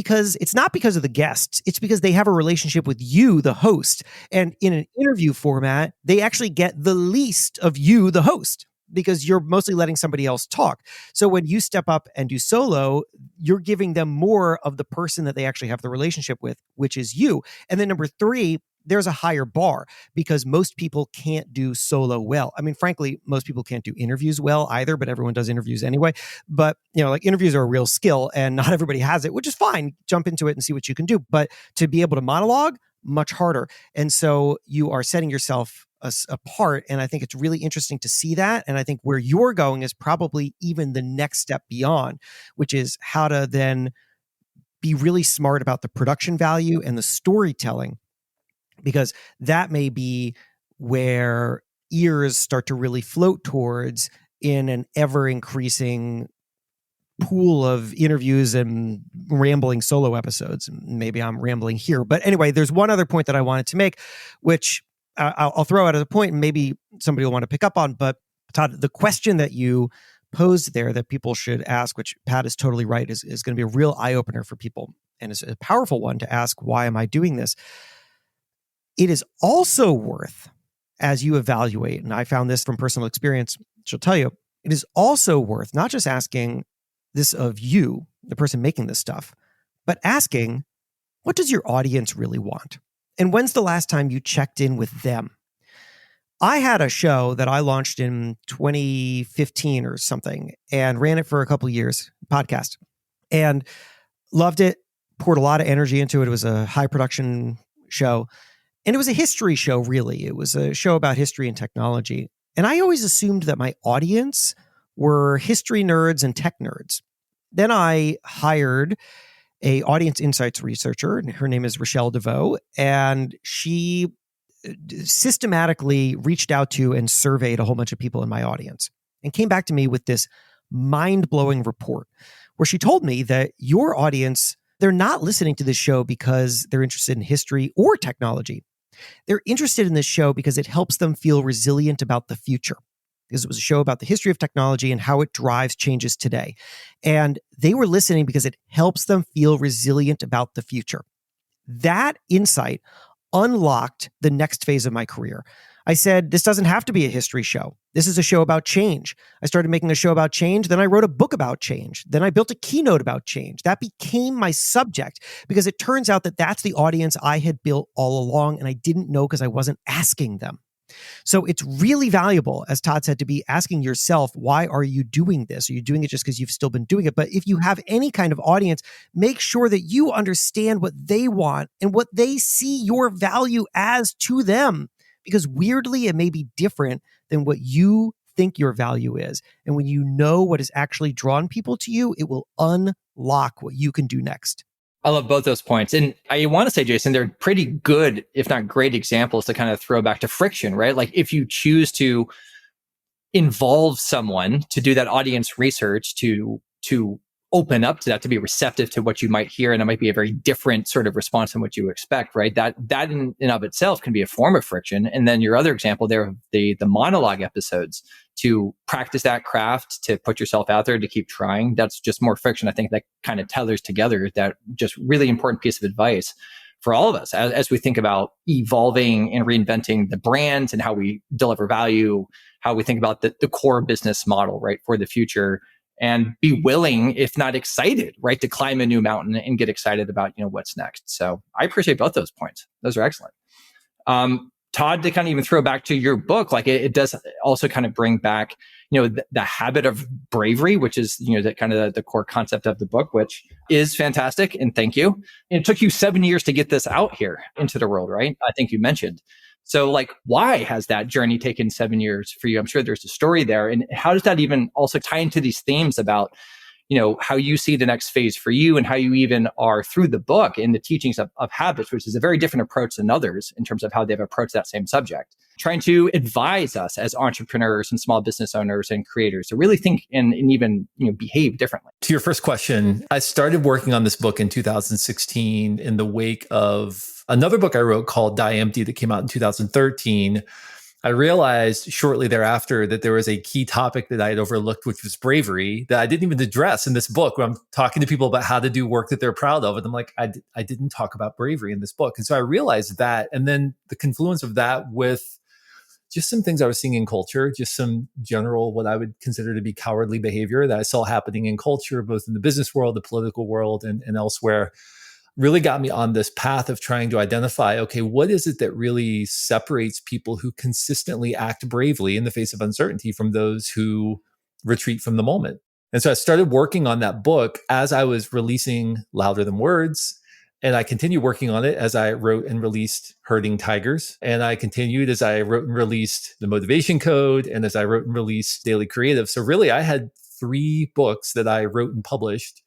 not because of the guests. It's because they have a relationship with you, the host. And in an interview format, they actually get the least of you, the host, because you're mostly letting somebody else talk. So when you step up and do solo, you're giving them more of the person that they actually have the relationship with, which is you. And then number three, there's a higher bar because most people can't do solo well. I mean, frankly, most people can't do interviews well either, but everyone does interviews anyway. But, like interviews are a real skill and not everybody has it, which is fine. Jump into it and see what you can do. But to be able to monologue, much harder. And so you are setting yourself apart. And I think it's really interesting to see that. And I think where you're going is probably even the next step beyond, which is how to then be really smart about the production value and the storytelling, because that may be where ears start to really float towards in an ever increasing pool of interviews and rambling solo episodes. Maybe I'm rambling here, but anyway, there's one other point that I wanted to make, which I'll throw out as a point and maybe somebody will want to pick up on. But Todd, the question that you posed there that people should ask, which Pat is totally right, is going to be a real eye opener for people. And it's a powerful one to ask, why am I doing this? It is also worth, as you evaluate, and I found this from personal experience, she'll tell you, it is also worth not just asking this of you, the person making this stuff, but asking, what does your audience really want? And when's the last time you checked in with them? I had a show that I launched in 2015 or something and ran it for a couple of years, podcast, and loved it, poured a lot of energy into it. It was a high production show. And it was a history show, really. It was a show about history and technology. And I always assumed that my audience were history nerds and tech nerds. Then I hired a audience insights researcher, and her name is Rochelle DeVoe, and she systematically reached out to and surveyed a whole bunch of people in my audience and came back to me with this mind-blowing report where she told me that your audience, they're not listening to this show because they're interested in history or technology. They're interested in this show because it helps them feel resilient about the future. Because it was a show about the history of technology and how it drives changes today. And they were listening because it helps them feel resilient about the future. That insight unlocked the next phase of my career. I said, this doesn't have to be a history show. This is a show about change. I started making a show about change. Then I wrote a book about change. Then I built a keynote about change. That became my subject because it turns out that that's the audience I had built all along and I didn't know because I wasn't asking them. So it's really valuable, as Todd said, to be asking yourself, why are you doing this? Are you doing it just because you've still been doing it? But if you have any kind of audience, make sure that you understand what they want and what they see your value as to them. Because weirdly, it may be different than what you think your value is. And when you know what has actually drawn people to you, it will unlock what you can do next. I love both those points. And I want to say, Jason, they're pretty good, if not great examples to kind of throw back to friction, right? Like if you choose to involve someone to do that audience research, to open up to that, to be receptive to what you might hear, and it might be a very different sort of response than what you expect, right? That in and of itself can be a form of friction. And then your other example there, the monologue episodes, to practice that craft, to put yourself out there, to keep trying, that's just more friction. I think that kind of tethers together that just really important piece of advice for all of us as we think about evolving and reinventing the brands and how we deliver value, how we think about the core business model, right, for the future. And be willing, if not excited, right, to climb a new mountain and get excited about, what's next. So I appreciate both those points. Those are excellent. Todd, to kind of even throw back to your book, like it does also kind of bring back, the habit of bravery, which is, the kind of the core concept of the book, which is fantastic. And thank you. And it took you 7 years to get this out here into the world, right? I think you mentioned. So like, why has that journey taken 7 years for you? I'm sure there's a story there. And how does that even also tie into these themes about, how you see the next phase for you and how you even are through the book in the teachings of habits, which is a very different approach than others in terms of how they've approached that same subject, trying to advise us as entrepreneurs and small business owners and creators to really think and even, behave differently. To your first question, I started working on this book in 2016 in the wake of another book I wrote called Die Empty that came out in 2013. I realized shortly thereafter that there was a key topic that I had overlooked, which was bravery, that I didn't even address in this book. When I'm talking to people about how to do work that they're proud of, and I'm like, I didn't talk about bravery in this book. And so I realized that, and then the confluence of that with just some things I was seeing in culture, just some general, what I would consider to be cowardly behavior that I saw happening in culture, both in the business world, the political world, and elsewhere, really got me on this path of trying to identify, okay, what is it that really separates people who consistently act bravely in the face of uncertainty from those who retreat from the moment? And so I started working on that book as I was releasing Louder Than Words. And I continued working on it as I wrote and released Herding Tigers. And I continued as I wrote and released The Motivation Code and as I wrote and released Daily Creative. So really, I had 3 books that I wrote and published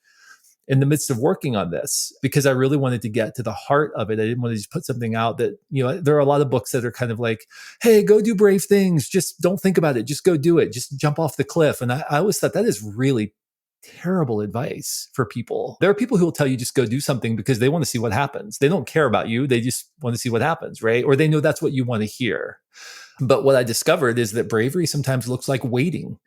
in the midst of working on this, because I really wanted to get to the heart of it. I didn't want to just put something out that, there are a lot of books that are kind of like, hey, go do brave things. Just don't think about it. Just go do it. Just jump off the cliff. And I always thought that is really terrible advice for people. There are people who will tell you just go do something because they want to see what happens. They don't care about you. They just want to see what happens, right? Or they know that's what you want to hear. But what I discovered is that bravery sometimes looks like waiting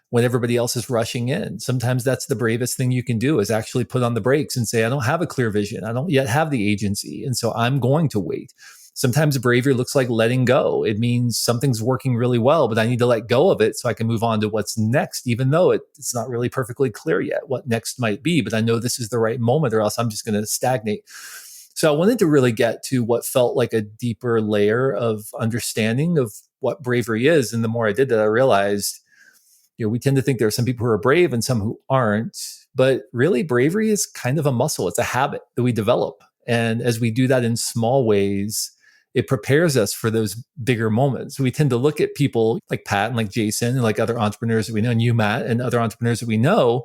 when everybody else is rushing in. Sometimes that's the bravest thing you can do, is actually put on the brakes and say, I don't have a clear vision. I don't yet have the agency. And so I'm going to wait. Sometimes bravery looks like letting go. It means something's working really well, but I need to let go of it so I can move on to what's next, even though it's not really perfectly clear yet what next might be. But I know this is the right moment, or else I'm just going to stagnate. So I wanted to really get to what felt like a deeper layer of understanding of what bravery is. And the more I did that, I realized, we tend to think there are some people who are brave and some who aren't, but really bravery is kind of a muscle. It's a habit that we develop. And as we do that in small ways, it prepares us for those bigger moments. We tend to look at people like Pat and like Jason and like other entrepreneurs that we know, and you, Matt, and other entrepreneurs that we know,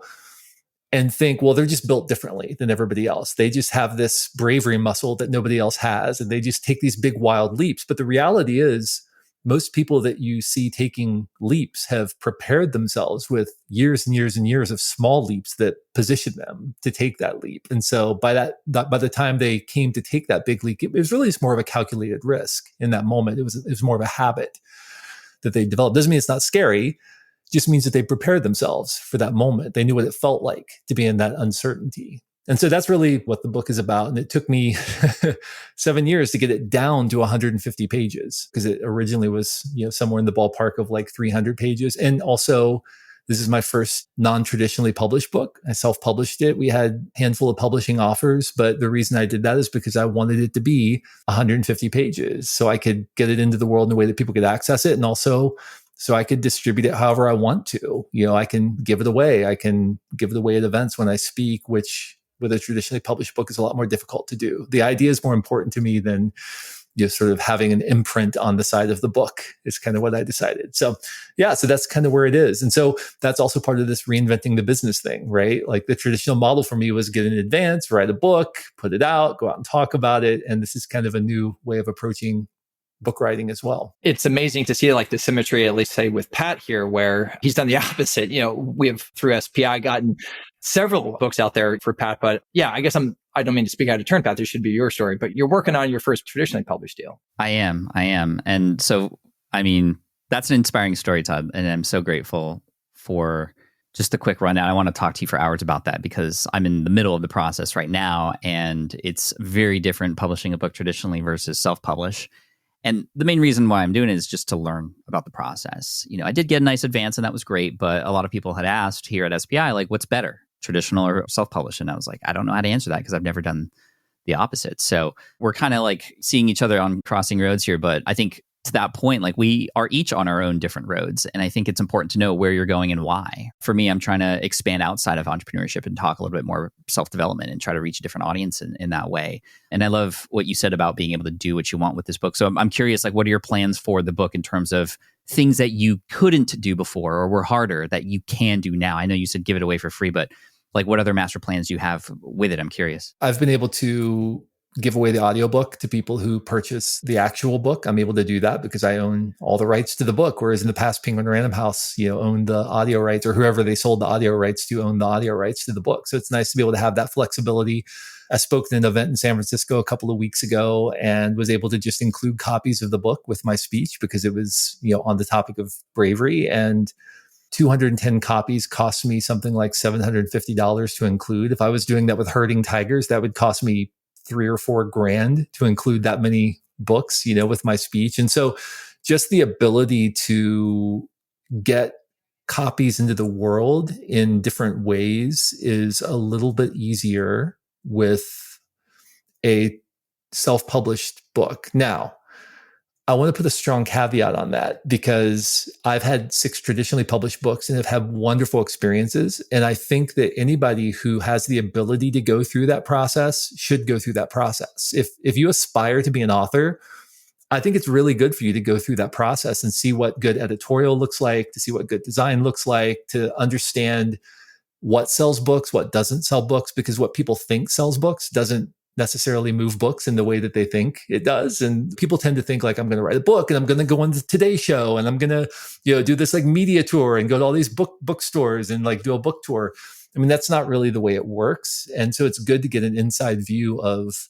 and think, well, they're just built differently than everybody else. They just have this bravery muscle that nobody else has, and they just take these big, wild leaps. But the reality is, most people that you see taking leaps have prepared themselves with years and years and years of small leaps that position them to take that leap. And so by the time they came to take that big leap, it was really just more of a calculated risk in that moment. It was more of a habit that they developed. Doesn't mean it's not scary. It just means that they prepared themselves for that moment. They knew what it felt like to be in that uncertainty. And so that's really what the book is about. And it took me 7 years to get it down to 150 pages, because it originally was, somewhere in the ballpark of like 300 pages. And also, this is my first non-traditionally published book. I self-published it. We had a handful of publishing offers, but the reason I did that is because I wanted it to be 150 pages so I could get it into the world in a way that people could access it. And also, so I could distribute it however I want to. I can give it away. I can give it away at events when I speak, which with a traditionally published book is a lot more difficult to do. The idea is more important to me than sort of having an imprint on the side of the book is kind of what I decided. So so that's kind of where it is. And so that's also part of this reinventing the business thing, right? Like the traditional model for me was get in advance, write a book, put it out, go out and talk about it. And this is kind of a new way of approaching book writing as well. It's amazing to see like the symmetry, at least say with Pat here, where he's done the opposite. We have through SPI gotten several books out there for Pat, but I guess I don't mean to speak out of turn, Pat. This should be your story, but you're working on your first traditionally published deal. I am. And so, that's an inspiring story, Todd. And I'm so grateful for just a quick rundown. I want to talk to you for hours about that because I'm in the middle of the process right now. And it's very different publishing a book traditionally versus self-publish. And the main reason why I'm doing it is just to learn about the process. I did get a nice advance and that was great, but a lot of people had asked here at SPI, like, what's better, traditional or self-published? And I was like, I don't know how to answer that because I've never done the opposite. So we're kind of like seeing each other on crossing roads here. But I think to that point, like we are each on our own different roads. And I think it's important to know where you're going and why. For me, I'm trying to expand outside of entrepreneurship and talk a little bit more self-development and try to reach a different audience in that way. And I love what you said about being able to do what you want with this book. So I'm curious, like, what are your plans for the book in terms of things that you couldn't do before or were harder that you can do now? I know you said give it away for free, but like what other master plans do you have with it? I'm curious. I've been able to give away the audiobook to people who purchase the actual book. I'm able to do that because I own all the rights to the book. Whereas in the past, Penguin Random House, owned the audio rights, or whoever they sold the audio rights to owned the audio rights to the book. So it's nice to be able to have that flexibility. I spoke at an event in San Francisco a couple of weeks ago and was able to just include copies of the book with my speech because it was, on the topic of bravery, and 210 copies cost me something like $750 to include. If I was doing that with herding tigers, that would cost me $3 or $4 grand to include that many books, with my speech. And so just the ability to get copies into the world in different ways is a little bit easier with a self-published book. Now, I want to put a strong caveat on that because I've had 6 traditionally published books and have had wonderful experiences. And I think that anybody who has the ability to go through that process should go through that process. If you aspire to be an author, I think it's really good for you to go through that process and see what good editorial looks like, to see what good design looks like, to understand what sells books, what doesn't sell books, because what people think sells books doesn't necessarily move books in the way that they think it does. And people tend to think like, I'm going to write a book and I'm going to go on the Today Show and I'm going to, do this like media tour and go to all these bookstores and like do a book tour. I mean, that's not really the way it works. And so it's good to get an inside view of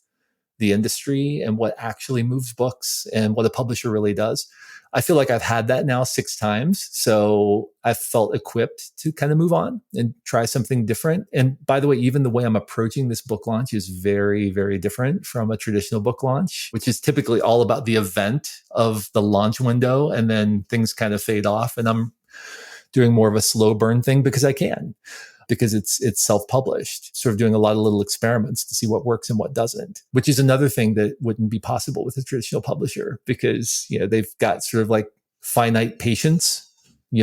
the industry and what actually moves books and what a publisher really does. I feel like I've had that now 6 times. So I felt equipped to kind of move on and try something different. And by the way, even the way I'm approaching this book launch is very, very different from a traditional book launch, which is typically all about the event of the launch window. And then things kind of fade off. And I'm doing more of a slow burn thing because I can. Because it's self-published, sort of doing a lot of little experiments to see what works and what doesn't, which is another thing that wouldn't be possible with a traditional publisher because, they've got sort of like finite patience,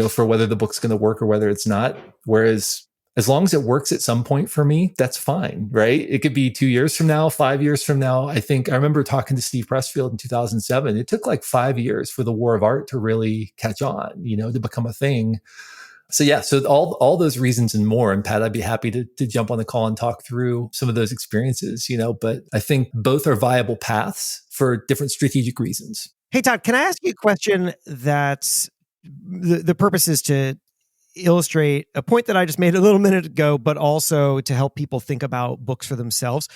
for whether the book's going to work or whether it's not. Whereas as long as it works at some point for me, that's fine, right? It could be 2 years from now, 5 years from now. I remember talking to Steve Pressfield in 2007. It took like 5 years for the War of Art to really catch on, to become a thing. So yeah, so all those reasons and more. And Pat, I'd be happy to jump on the call and talk through some of those experiences, but I think both are viable paths for different strategic reasons. Hey, Todd, can I ask you a question that's the purpose is to illustrate a point that I just made a little minute ago, but also to help people think about books for themselves.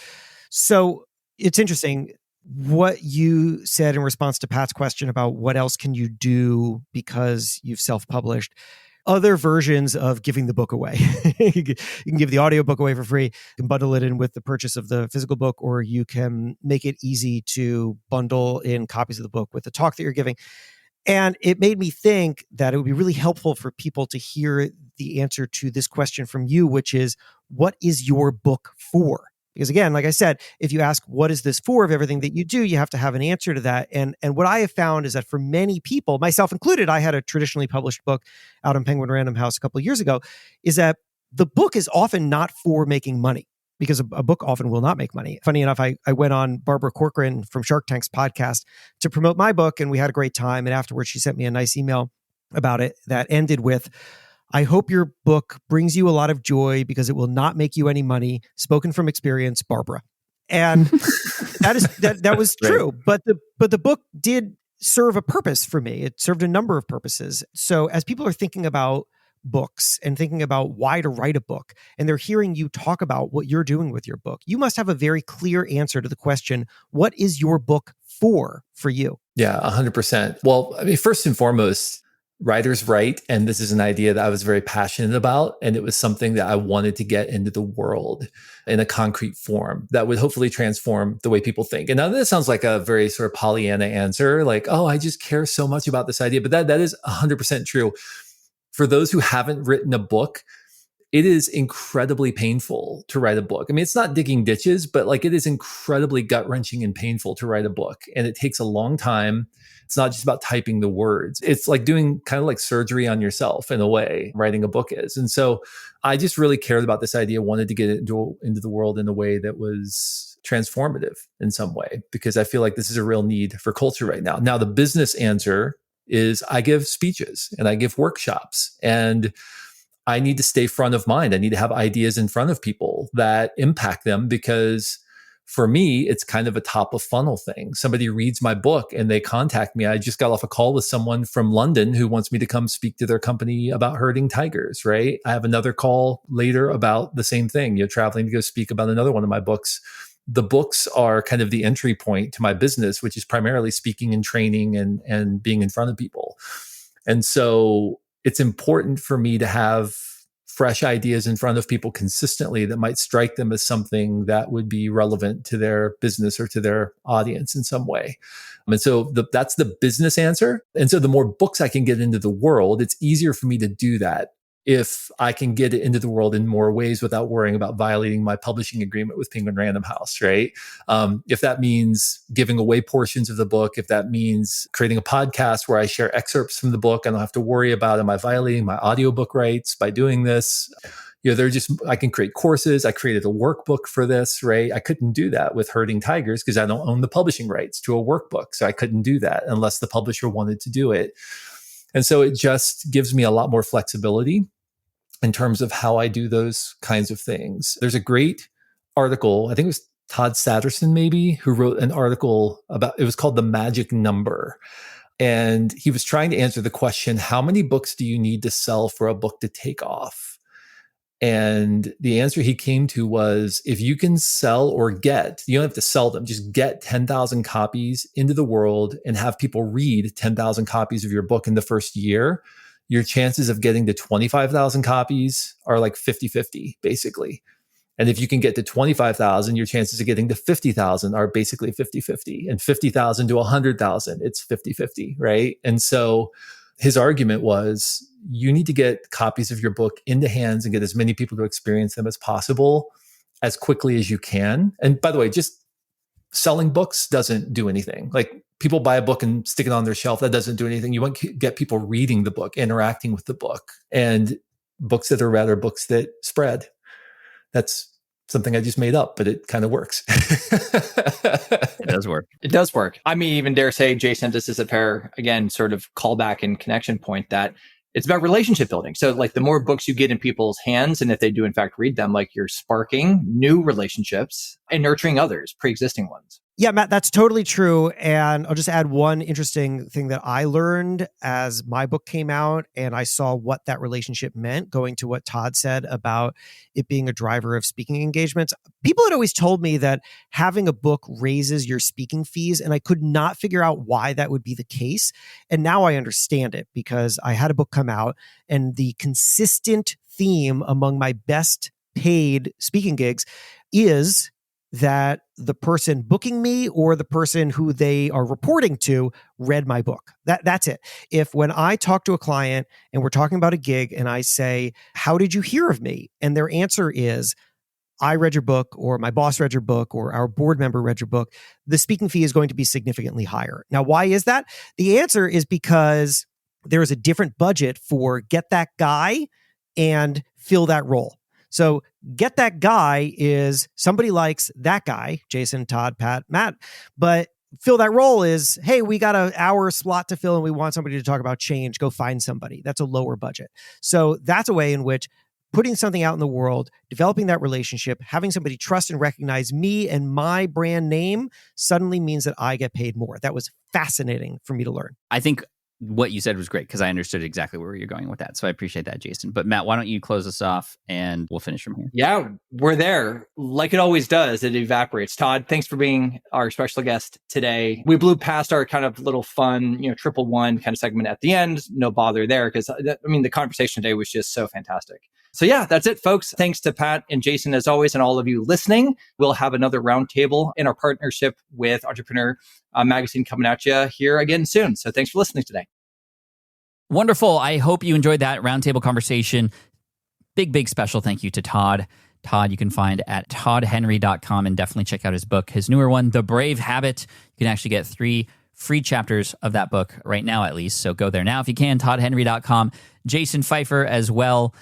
So it's interesting what you said in response to Pat's question about what else can you do because you've self-published. Other versions of giving the book away. You can give the audiobook away for free. You can bundle it in with the purchase of the physical book, or you can make it easy to bundle in copies of the book with the talk that you're giving. And it made me think that it would be really helpful for people to hear the answer to this question from you, which is, what is your book for? Because again, like I said, if you ask, what is this for of everything that you do, you have to have an answer to that. And what I have found is that for many people, myself included, I had a traditionally published book out on Penguin Random House a couple of years ago, is that the book is often not for making money, because a book often will not make money. Funny enough, I went on Barbara Corcoran from Shark Tank's podcast to promote my book, and we had a great time. And afterwards, she sent me a nice email about it that ended with, I hope your book brings you a lot of joy because it will not make you any money. Spoken from experience, Barbara. And that was true. But the book did serve a purpose for me. It served a number of purposes. So as people are thinking about books and thinking about why to write a book, and they're hearing you talk about what you're doing with your book, you must have a very clear answer to the question, what is your book for you? Yeah, 100%. Well, I mean, first and foremost, writers write, and this is an idea that I was very passionate about, and it was something that I wanted to get into the world in a concrete form that would hopefully transform the way people think. And now this sounds like a very sort of Pollyanna answer, like, oh, I just care so much about this idea, but that is 100% true. For those who haven't written a book, it is incredibly painful to write a book. I mean, it's not digging ditches, but like it is incredibly gut-wrenching and painful to write a book. And it takes a long time. It's not just about typing the words. It's like doing kind of like surgery on yourself in a way, writing a book is. And so I just really cared about this idea, wanted to get it into the world in a way that was transformative in some way, because I feel like this is a real need for culture right now. Now, the business answer is I give speeches and I give workshops, and I need to stay front of mind. I need to have ideas in front of people that impact them, because for me, it's kind of a top of funnel thing. Somebody reads my book and they contact me. I just got off a call with someone from London who wants me to come speak to their company about herding tigers, right? I have another call later about the same thing, traveling to go speak about another one of my books. The books are kind of the entry point to my business, which is primarily speaking and training and being in front of people. And so it's important for me to have fresh ideas in front of people consistently that might strike them as something that would be relevant to their business or to their audience in some way. And so that's the business answer. And so the more books I can get into the world, it's easier for me to do that if I can get it into the world in more ways without worrying about violating my publishing agreement with Penguin Random House, right? If that means giving away portions of the book, if that means creating a podcast where I share excerpts from the book, I don't have to worry about, am I violating my audiobook rights by doing this? I can create courses. I created a workbook for this, right? I couldn't do that with herding tigers because I don't own the publishing rights to a workbook. So I couldn't do that unless the publisher wanted to do it. And so it just gives me a lot more flexibility in terms of how I do those kinds of things. There's a great article, I think it was Todd Satterson maybe, who wrote an article it was called The Magic Number. And he was trying to answer the question, how many books do you need to sell for a book to take off? And the answer he came to was, if you can sell or get, you don't have to sell them, just get 10,000 copies into the world and have people read 10,000 copies of your book in the first year, your chances of getting to 25,000 copies are like 50-50, basically. And if you can get to 25,000, your chances of getting to 50,000 are basically 50-50. And 50,000 to 100,000, it's 50-50, right? And so his argument was, you need to get copies of your book into hands and get as many people to experience them as possible as quickly as you can. And by the way, just selling books doesn't do anything. Like, people buy a book and stick it on their shelf. That doesn't do anything. You want to get people reading the book, interacting with the book, and books that are rather books that spread. That's something I just made up, but it kind of works. It does work. It does work. I may even dare say, Jason, this is a fair, again, sort of callback and connection point, that it's about relationship building. So like the more books you get in people's hands, and if they do in fact read them, like you're sparking new relationships and nurturing others, pre-existing ones. Yeah, Matt, that's totally true. And I'll just add one interesting thing that I learned as my book came out and I saw what that relationship meant, going to what Todd said about it being a driver of speaking engagements. People had always told me that having a book raises your speaking fees, and I could not figure out why that would be the case. And now I understand it, because I had a book come out, and the consistent theme among my best paid speaking gigs is that the person booking me or the person who they are reporting to read my book. That's it. If when I talk to a client and we're talking about a gig and I say, how did you hear of me? And their answer is, I read your book, or my boss read your book, or our board member read your book, the speaking fee is going to be significantly higher. Now, why is that? The answer is because there is a different budget for get that guy and fill that role. So get that guy is somebody likes that guy, Jason, Todd, Pat, Matt, but fill that role is, hey, we got an hour slot to fill and we want somebody to talk about change. Go find somebody. That's a lower budget. So that's a way in which putting something out in the world, developing that relationship, having somebody trust and recognize me and my brand name suddenly means that I get paid more. That was fascinating for me to learn. I think what you said was great, because I understood exactly where you're going with that. So I appreciate that, Jason. But Matt, why don't you close us off and we'll finish from here? Yeah, we're there. Like it always does, it evaporates. Todd, thanks for being our special guest today. We blew past our kind of little fun, 111 kind of segment at the end. No bother there, because the conversation today was just so fantastic. So yeah, that's it, folks. Thanks to Pat and Jason, as always, and all of you listening. We'll have another roundtable in our partnership with Entrepreneur Magazine coming at you here again soon. So thanks for listening today. Wonderful. I hope you enjoyed that roundtable conversation. big special thank you to Todd. Todd you can find at toddhenry.com and definitely check out his book, his newer one, The Brave Habit. You can actually get 3 free chapters of that book right now, at least. So go there now if you can, toddhenry.com. Jason Feifer as well.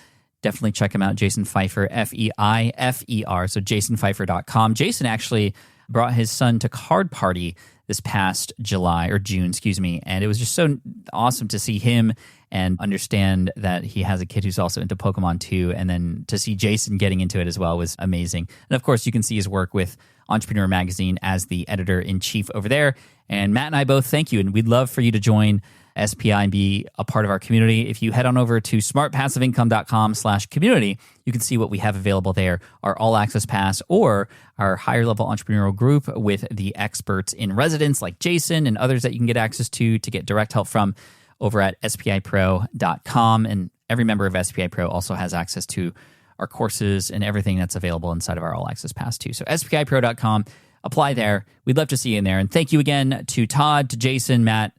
Definitely check him out, Jason Feifer, Feifer, so jasonfeifer.com. Jason actually brought his son to Card Party this past June, and it was just so awesome to see him and understand that he has a kid who's also into Pokemon too, and then to see Jason getting into it as well was amazing. And of course, you can see his work with Entrepreneur Magazine as the editor-in-chief over there. And Matt and I both thank you, and we'd love for you to join SPI and be a part of our community. If you head on over to smartpassiveincome.com/community, you can see what we have available there, our all access pass or our higher level entrepreneurial group with the experts in residence like Jason and others that you can get access to get direct help from over at spipro.com. And every member of SPI Pro also has access to our courses and everything that's available inside of our all access pass too. So spipro.com, apply there. We'd love to see you in there. And thank you again to Todd, to Jason, Matt,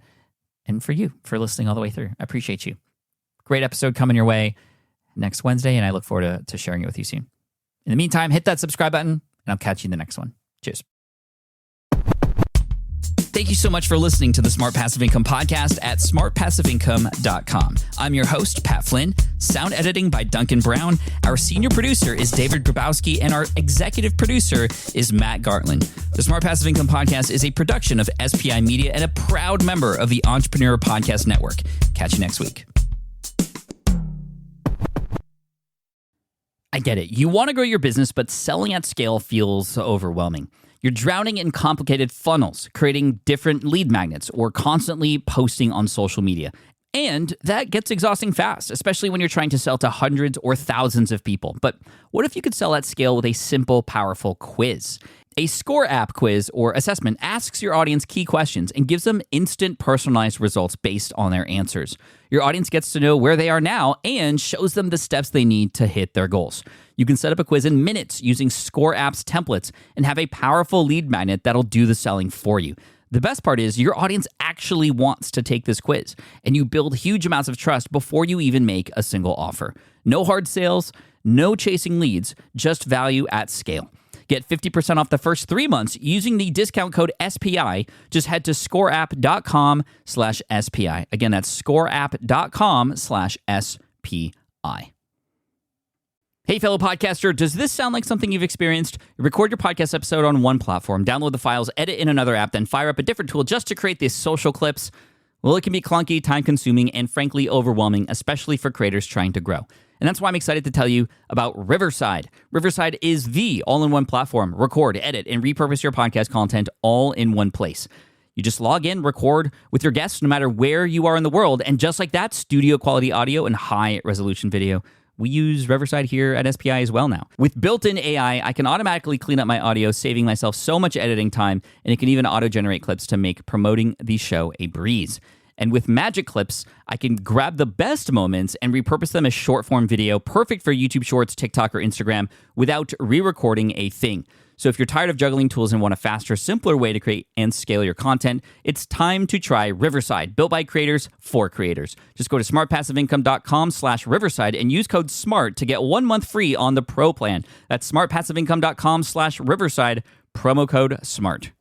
and for you for listening all the way through. I appreciate you. Great episode coming your way next Wednesday, and I look forward to sharing it with you soon. In the meantime, hit that subscribe button, and I'll catch you in the next one. Cheers. Thank you so much for listening to the Smart Passive Income podcast at smartpassiveincome.com. I'm your host, Pat Flynn. Sound editing by Duncan Brown. Our senior producer is David Grabowski, and our executive producer is Matt Gartland. The Smart Passive Income podcast is a production of SPI Media and a proud member of the Entrepreneur Podcast Network. Catch you next week. I get it. You want to grow your business, but selling at scale feels overwhelming. You're drowning in complicated funnels, creating different lead magnets, or constantly posting on social media. And that gets exhausting fast, especially when you're trying to sell to hundreds or thousands of people. But what if you could sell at scale with a simple, powerful quiz? A score app quiz or assessment asks your audience key questions and gives them instant personalized results based on their answers. Your audience gets to know where they are now and shows them the steps they need to hit their goals. You can set up a quiz in minutes using Score App's templates and have a powerful lead magnet that'll do the selling for you. The best part is your audience actually wants to take this quiz, and you build huge amounts of trust before you even make a single offer. No hard sales, no chasing leads, just value at scale. Get 50% off the first 3 months using the discount code SPI. Just head to scoreapp.com/SPI. Again, that's scoreapp.com/SPI. Hey, fellow podcaster, does this sound like something you've experienced? You record your podcast episode on one platform, download the files, edit in another app, then fire up a different tool just to create these social clips. Well, it can be clunky, time-consuming, and frankly overwhelming, especially for creators trying to grow. And that's why I'm excited to tell you about Riverside. Riverside is the all-in-one platform. Record, edit, and repurpose your podcast content all in one place. You just log in, record with your guests no matter where you are in the world, and just like that, studio-quality audio and high-resolution video. We use Riverside here at SPI as well now. With built-in AI, I can automatically clean up my audio, saving myself so much editing time, and it can even auto-generate clips to make promoting the show a breeze. And with Magic Clips, I can grab the best moments and repurpose them as short-form video, perfect for YouTube Shorts, TikTok, or Instagram, without re-recording a thing. So if you're tired of juggling tools and want a faster, simpler way to create and scale your content, it's time to try Riverside, built by creators for creators. Just go to smartpassiveincome.com/Riverside and use code SMART to get 1 month free on the Pro plan. That's smartpassiveincome.com/Riverside, promo code SMART.